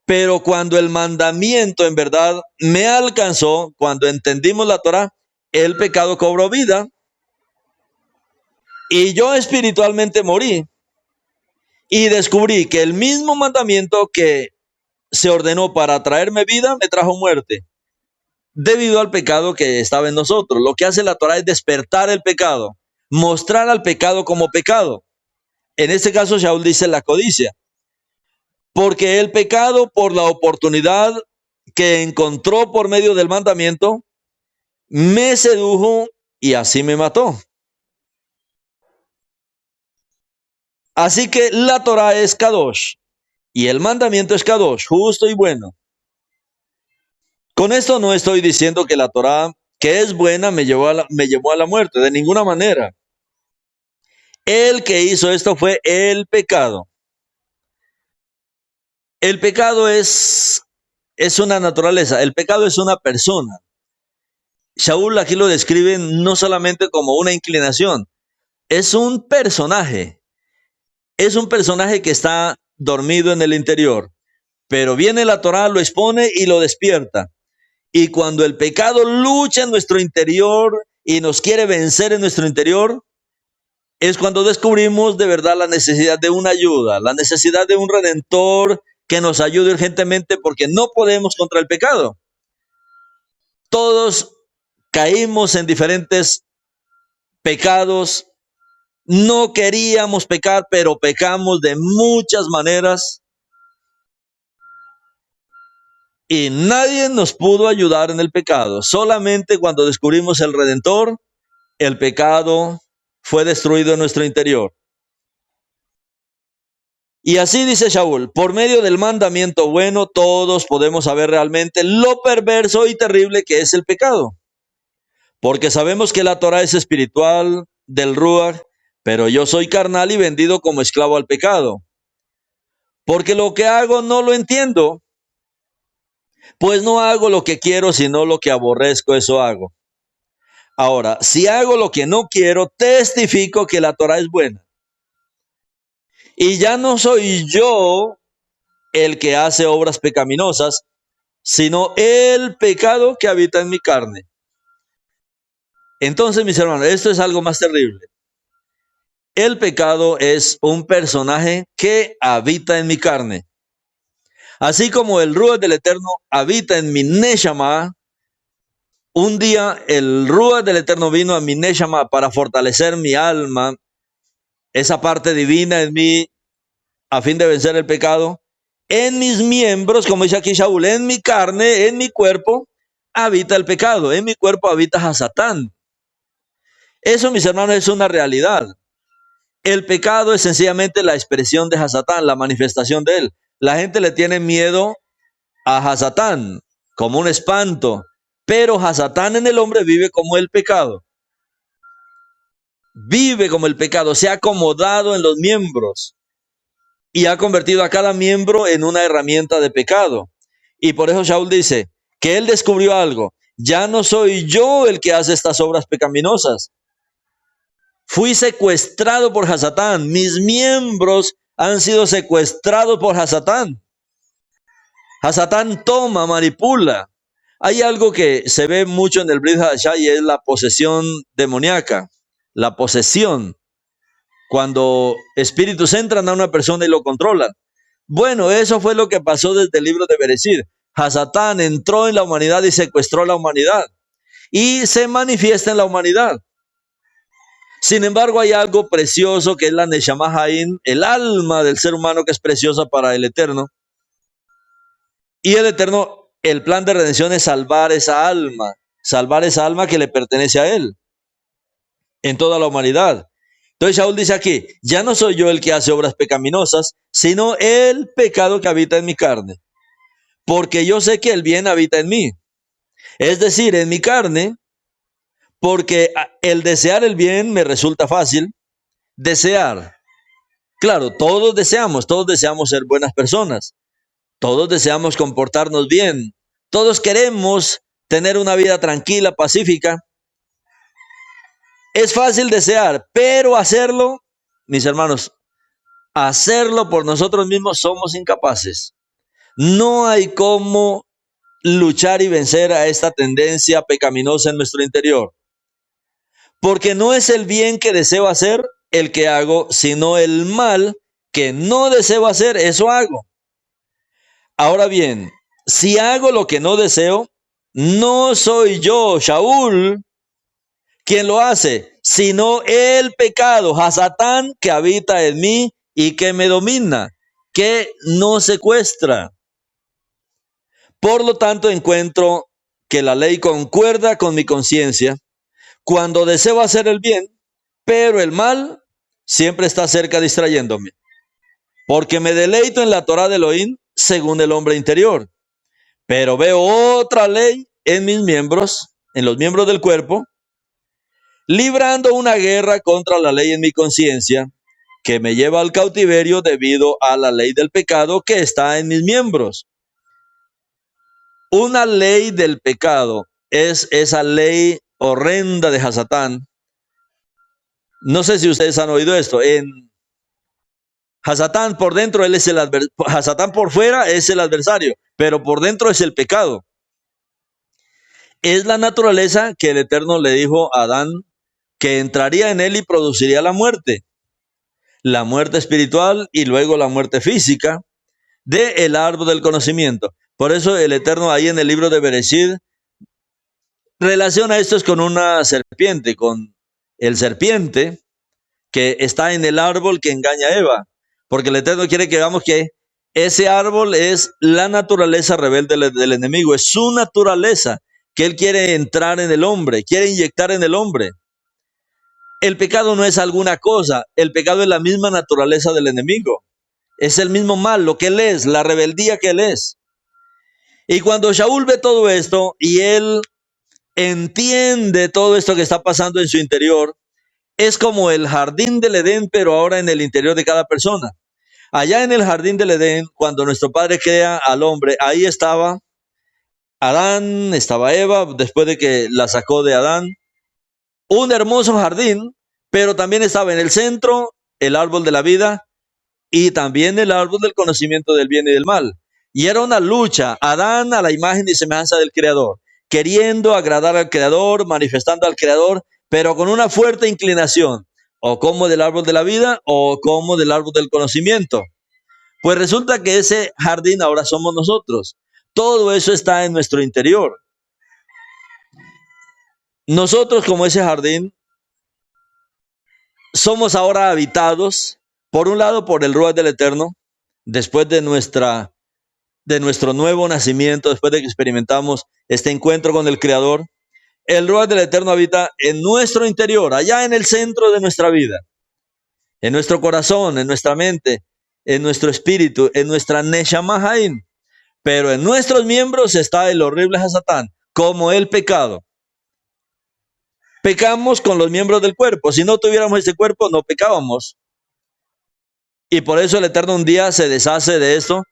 Pero cuando el mandamiento en verdad me alcanzó, cuando entendimos la Torá, el pecado cobró vida y yo espiritualmente morí y descubrí que el mismo mandamiento que se ordenó para traerme vida me trajo muerte debido al pecado que estaba en nosotros. Lo que hace la Torá es despertar el pecado, mostrar al pecado como pecado. En este caso, Shaul dice la codicia, porque el pecado, por la oportunidad que encontró por medio del mandamiento, me sedujo y así me mató. Así que la Torá es Kadosh y el mandamiento es Kadosh, justo y bueno. Con esto no estoy diciendo que la Torá, que es buena, me llevó a la muerte, de ninguna manera. El que hizo esto fue el pecado. El pecado es una naturaleza, el pecado es una persona. Shaul aquí lo describe no solamente como una inclinación, es un personaje. Es un personaje que está dormido en el interior, pero viene la Torá, lo expone y lo despierta. Y cuando el pecado lucha en nuestro interior y nos quiere vencer en nuestro interior, es cuando descubrimos de verdad la necesidad de una ayuda, la necesidad de un redentor que nos ayude urgentemente porque no podemos contra el pecado. Todos caímos en diferentes pecados. No queríamos pecar, pero pecamos de muchas maneras. Y nadie nos pudo ayudar en el pecado. Solamente cuando descubrimos el Redentor, el pecado fue destruido en nuestro interior. Y así dice Shaul, por medio del mandamiento bueno, todos podemos saber realmente lo perverso y terrible que es el pecado. Porque sabemos que la Torá es espiritual, del Ruach, pero yo soy carnal y vendido como esclavo al pecado. Porque lo que hago no lo entiendo, pues no hago lo que quiero, sino lo que aborrezco, eso hago. Ahora, si hago lo que no quiero, testifico que la Torá es buena. Y ya no soy yo el que hace obras pecaminosas, sino el pecado que habita en mi carne. Entonces, mis hermanos, esto es algo más terrible. El pecado es un personaje que habita en mi carne. Así como el Ruach del Eterno habita en mi Neshama, un día el Ruach del Eterno vino a mi Neshama para fortalecer mi alma, esa parte divina en mí, a fin de vencer el pecado. En mis miembros, como dice aquí Shaul, en mi carne, en mi cuerpo, habita el pecado. En mi cuerpo habita Hasatán. Eso, mis hermanos, es una realidad. El pecado es sencillamente la expresión de Hasatán, la manifestación de él. La gente le tiene miedo a Hasatán, como un espanto. Pero Hasatán en el hombre vive como el pecado. Vive como el pecado, se ha acomodado en los miembros y ha convertido a cada miembro en una herramienta de pecado. Y por eso Shaul dice que él descubrió algo. Ya no soy yo el que hace estas obras pecaminosas. Fui secuestrado por Hasatán. Mis miembros han sido secuestrados por Hasatán. Hasatán toma, manipula. Hay algo que se ve mucho en el Brit Hadashah y es la posesión demoníaca, la posesión. Cuando espíritus entran a una persona y lo controlan. Bueno, eso fue lo que pasó desde el libro de Bereshit. Hasatán entró en la humanidad y secuestró la humanidad. Y se manifiesta en la humanidad. Sin embargo, hay algo precioso que es la Neshama Haim, el alma del ser humano que es preciosa para el Eterno. Y el Eterno, el plan de redención es salvar esa alma que le pertenece a Él, en toda la humanidad. Entonces Shaul dice aquí, ya no soy yo el que hace obras pecaminosas, sino el pecado que habita en mi carne. Porque yo sé que el bien habita en mí. Es decir, en mi carne, porque el desear el bien me resulta fácil. Desear. Claro, todos deseamos ser buenas personas. Todos deseamos comportarnos bien. Todos queremos tener una vida tranquila, pacífica. Es fácil desear, pero hacerlo, mis hermanos, hacerlo por nosotros mismos somos incapaces. No hay cómo luchar y vencer a esta tendencia pecaminosa en nuestro interior. Porque no es el bien que deseo hacer el que hago, sino el mal que no deseo hacer, eso hago. Ahora bien, si hago lo que no deseo, no soy yo, Shaul, quien lo hace, sino el pecado, Hasatán, que habita en mí y que me domina, que no secuestra. Por lo tanto, encuentro que la ley concuerda con mi conciencia cuando deseo hacer el bien, pero el mal siempre está cerca distrayéndome. Porque me deleito en la Torá de Elohim según el hombre interior. Pero veo otra ley en mis miembros, en los miembros del cuerpo, librando una guerra contra la ley en mi conciencia, que me lleva al cautiverio debido a la ley del pecado que está en mis miembros. Una ley del pecado es esa ley horrenda de Hasatán. No sé si ustedes han oído esto. En Hasatán por dentro, él es el Hasatán por fuera es el adversario, pero por dentro es el pecado. Es la naturaleza que el Eterno le dijo a Adán que entraría en él y produciría la muerte espiritual y luego la muerte física del árbol del conocimiento. Por eso el Eterno ahí en el libro de Bereshit relaciona esto con una serpiente, con el serpiente que está en el árbol que engaña a Eva. Porque el Eterno quiere que veamos que ese árbol es la naturaleza rebelde del enemigo, es su naturaleza, que él quiere entrar en el hombre, quiere inyectar en el hombre. El pecado no es alguna cosa, el pecado es la misma naturaleza del enemigo. Es el mismo mal, lo que él es, la rebeldía que él es. Y cuando Shaul ve todo esto y él entiende todo esto que está pasando en su interior, es como el jardín del Edén, pero ahora en el interior de cada persona. Allá en el jardín del Edén, cuando nuestro Padre crea al hombre, ahí estaba Adán, estaba Eva, después de que la sacó de Adán. Un hermoso jardín, pero también estaba en el centro el árbol de la vida y también el árbol del conocimiento del bien y del mal. Y era una lucha, Adán a la imagen y semejanza del Creador, queriendo agradar al Creador, manifestando al Creador, pero con una fuerte inclinación, o como del árbol de la vida, o como del árbol del conocimiento. Pues resulta que ese jardín ahora somos nosotros. Todo eso está en nuestro interior. Nosotros, como ese jardín, somos ahora habitados, por un lado, por el Ruach del Eterno, después de nuestro nuevo nacimiento, después de que experimentamos este encuentro con el Creador. El Ruach del Eterno habita en nuestro interior, allá en el centro de nuestra vida, en nuestro corazón, en nuestra mente, en nuestro espíritu, en nuestra Neshama Haim. Pero en nuestros miembros está el horrible Hasatán, como el pecado. Pecamos con los miembros del cuerpo. Si no tuviéramos ese cuerpo, no pecábamos. Y por eso el Eterno un día se deshace de esto.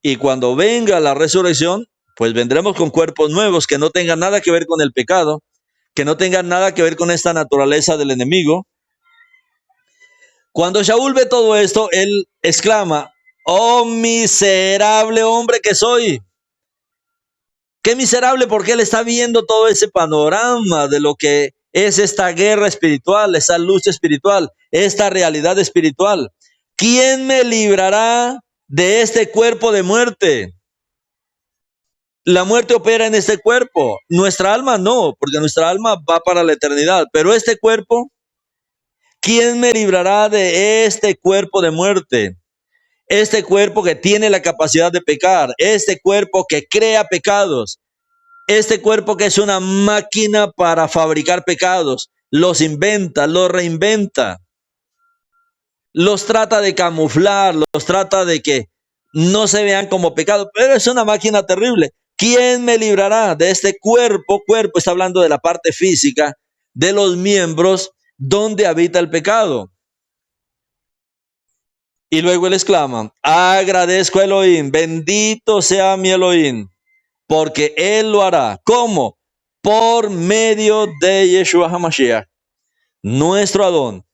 Y cuando venga la resurrección, pues vendremos con cuerpos nuevos que no tengan nada que ver con el pecado, que no tengan nada que ver con esta naturaleza del enemigo. Cuando Shaul ve todo esto, él exclama: ¡oh miserable hombre que soy! Qué miserable, porque él está viendo todo ese panorama de lo que es esta guerra espiritual, esa lucha espiritual, esta realidad espiritual. ¿Quién me librará de este cuerpo de muerte? La muerte opera en este cuerpo. Nuestra alma no, porque nuestra alma va para la eternidad. Pero este cuerpo, ¿quién me librará de este cuerpo de muerte? Este cuerpo que tiene la capacidad de pecar, este cuerpo que crea pecados, este cuerpo que es una máquina para fabricar pecados, los inventa, los reinventa, los trata de camuflar, los trata de que no se vean como pecados, pero es una máquina terrible. ¿Quién me librará de este cuerpo? Cuerpo está hablando de la parte física, de los miembros donde habita el pecado. Y luego él exclama, agradezco a Elohim, bendito sea mi Elohim, porque él lo hará. ¿Cómo? Por medio de Yeshua HaMashiach, nuestro Adón.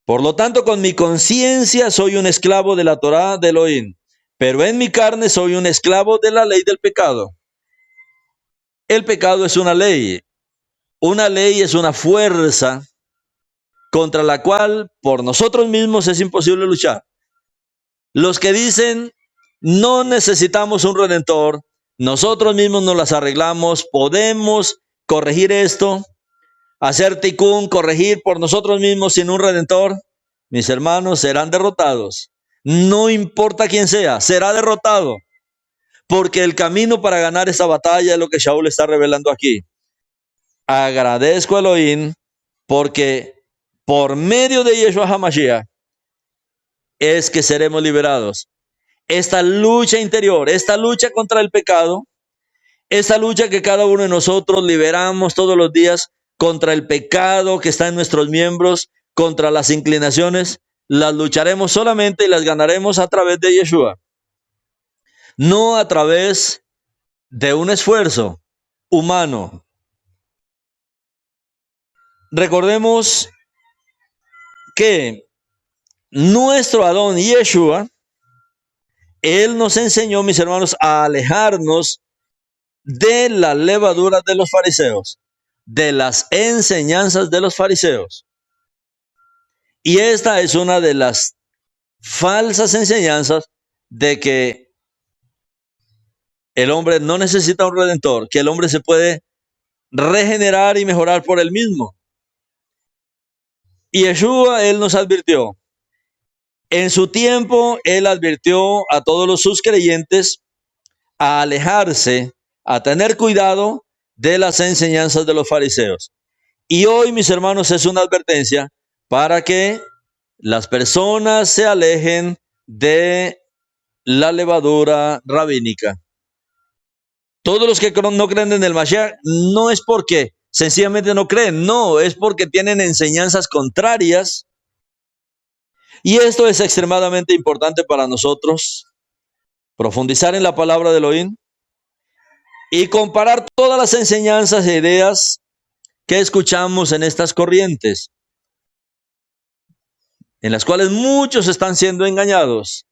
Por lo tanto, con mi conciencia soy un esclavo de la Torá de Elohim, pero en mi carne soy un esclavo de la ley del pecado. El pecado es una ley. Una ley es una fuerza contra la cual por nosotros mismos es imposible luchar. Los que dicen, no necesitamos un redentor, nosotros mismos nos las arreglamos, podemos corregir esto, hacer tikkun, corregir por nosotros mismos sin un redentor, mis hermanos, serán derrotados. No importa quién sea, será derrotado. Porque el camino para ganar esta batalla es lo que Shaul está revelando aquí. Agradezco a Elohim porque por medio de Yeshua HaMashiach es que seremos liberados. Esta lucha interior, esta lucha contra el pecado, esta lucha que cada uno de nosotros liberamos todos los días contra el pecado que está en nuestros miembros, contra las inclinaciones, las lucharemos solamente y las ganaremos a través de Yeshua. No a través de un esfuerzo humano. Recordemos que nuestro Adón Yeshua, él nos enseñó, mis hermanos, a alejarnos de la levadura de los fariseos, de las enseñanzas de los fariseos. Y esta es una de las falsas enseñanzas de que el hombre no necesita un redentor, que el hombre se puede regenerar y mejorar por él mismo. Y Yeshua, él nos advirtió. En su tiempo, él advirtió a todos sus creyentes a alejarse, a tener cuidado de las enseñanzas de los fariseos. Y hoy, mis hermanos, es una advertencia para que las personas se alejen de la levadura rabínica. Todos los que no creen en el Mashiach no es porque sencillamente no creen, no, es porque tienen enseñanzas contrarias. Y esto es extremadamente importante para nosotros, profundizar en la palabra de Elohim y comparar todas las enseñanzas e ideas que escuchamos en estas corrientes, en las cuales muchos están siendo engañados.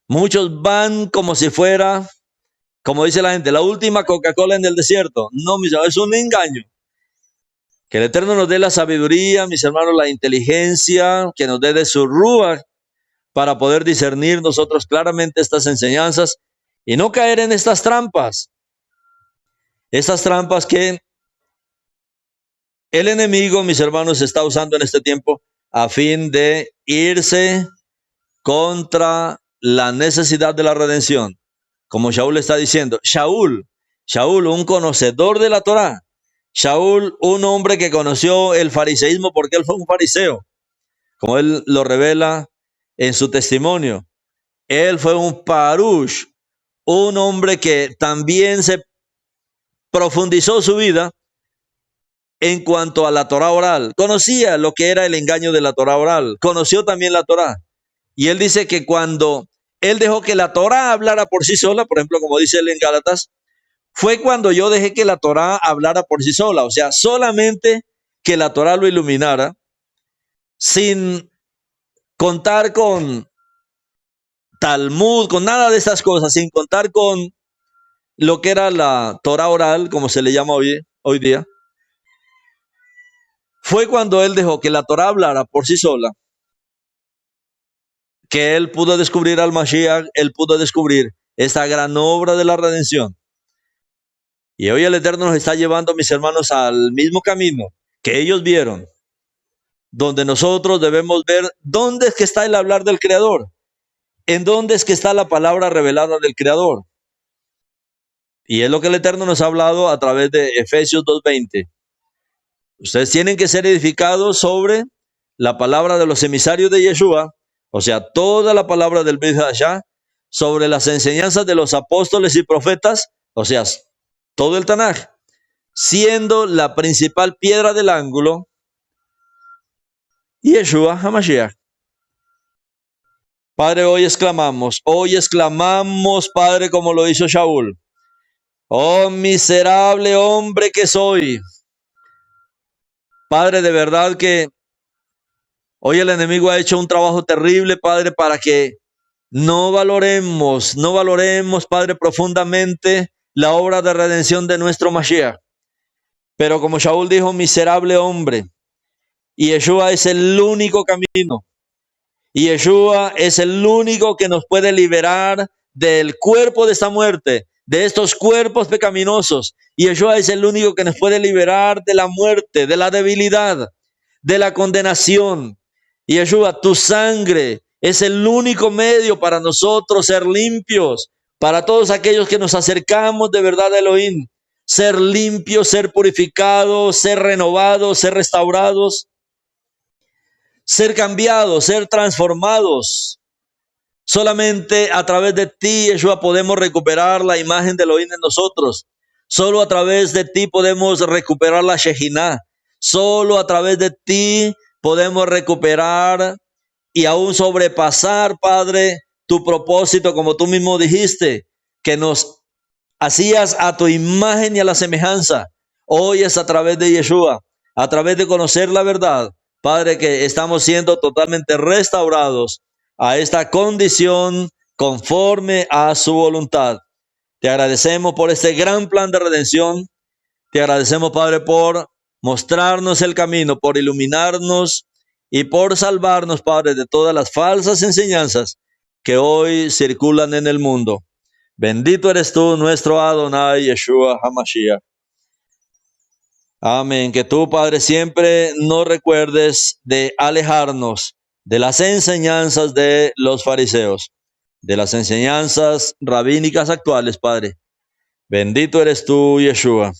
Muchos van como si fuera, como dice la gente, la última Coca-Cola en el desierto. No, mis hermanos, es un engaño. Que el Eterno nos dé la sabiduría, mis hermanos, la inteligencia, que nos dé de su Ruach para poder discernir nosotros claramente estas enseñanzas y no caer en estas trampas. Estas trampas que el enemigo, mis hermanos, está usando en este tiempo a fin de irse contra la necesidad de la redención. Como Shaul está diciendo, Shaul, un conocedor de la Torá, Shaul, un hombre que conoció el fariseísmo porque él fue un fariseo, como él lo revela en su testimonio. Él fue un parush, un hombre que también se profundizó su vida en cuanto a la Torá oral. Conocía lo que era el engaño de la Torá oral. Conoció también la Torá. Y él dice que cuando él dejó que la Torá hablara por sí sola, por ejemplo, como dice él en Gálatas, fue cuando yo dejé que la Torá hablara por sí sola. O sea, solamente que la Torá lo iluminara, sin contar con Talmud, con nada de estas cosas, sin contar con lo que era la Torah oral, como se le llama hoy día, fue cuando él dejó que la Torah hablara por sí sola, que él pudo descubrir al Mashiach, él pudo descubrir esta gran obra de la redención. Y hoy el Eterno nos está llevando, mis hermanos, al mismo camino que ellos vieron, donde nosotros debemos ver dónde es que está el hablar del Creador, en dónde es que está la palabra revelada del Creador. Y es lo que el Eterno nos ha hablado a través de Efesios 2:20. Ustedes tienen que ser edificados sobre la palabra de los emisarios de Yeshua, o sea, toda la palabra del Brit Hadashah, sobre las enseñanzas de los apóstoles y profetas, o sea, todo el Tanaj, siendo la principal piedra del ángulo Yeshua HaMashiach. Padre, hoy exclamamos, Padre, como lo hizo Shaul. Oh, miserable hombre que soy. Padre, de verdad que hoy el enemigo ha hecho un trabajo terrible, Padre, para que no valoremos, Padre, profundamente la obra de redención de nuestro Mashiach. Pero como Shaul dijo, miserable hombre, y Yeshua es el único camino. Y Yeshua es el único que nos puede liberar del cuerpo de esta muerte, de estos cuerpos pecaminosos. Y Yeshua es el único que nos puede liberar de la muerte, de la debilidad, de la condenación. Y Yeshua, tu sangre es el único medio para nosotros ser limpios, para todos aquellos que nos acercamos de verdad a Elohim, ser limpios, ser purificados, ser renovados, ser restaurados, ser cambiados, ser transformados. Solamente a través de ti, Yeshua, podemos recuperar la imagen de Elohim en nosotros. Solo a través de ti podemos recuperar la Shekinah. Solo a través de ti podemos recuperar y aún sobrepasar, Padre, tu propósito, como tú mismo dijiste, que nos hacías a tu imagen y a la semejanza. Hoy es a través de Yeshua, a través de conocer la verdad, Padre, que estamos siendo totalmente restaurados a esta condición conforme a su voluntad. Te agradecemos por este gran plan de redención. Te agradecemos, Padre, por mostrarnos el camino, por iluminarnos y por salvarnos, Padre, de todas las falsas enseñanzas que hoy circulan en el mundo. Bendito eres tú, nuestro Adonai, Yeshua HaMashiach. Amén. Que tú, Padre, siempre nos recuerdes de alejarnos de las enseñanzas de los fariseos, de las enseñanzas rabínicas actuales, Padre. Bendito eres tú, Yeshua.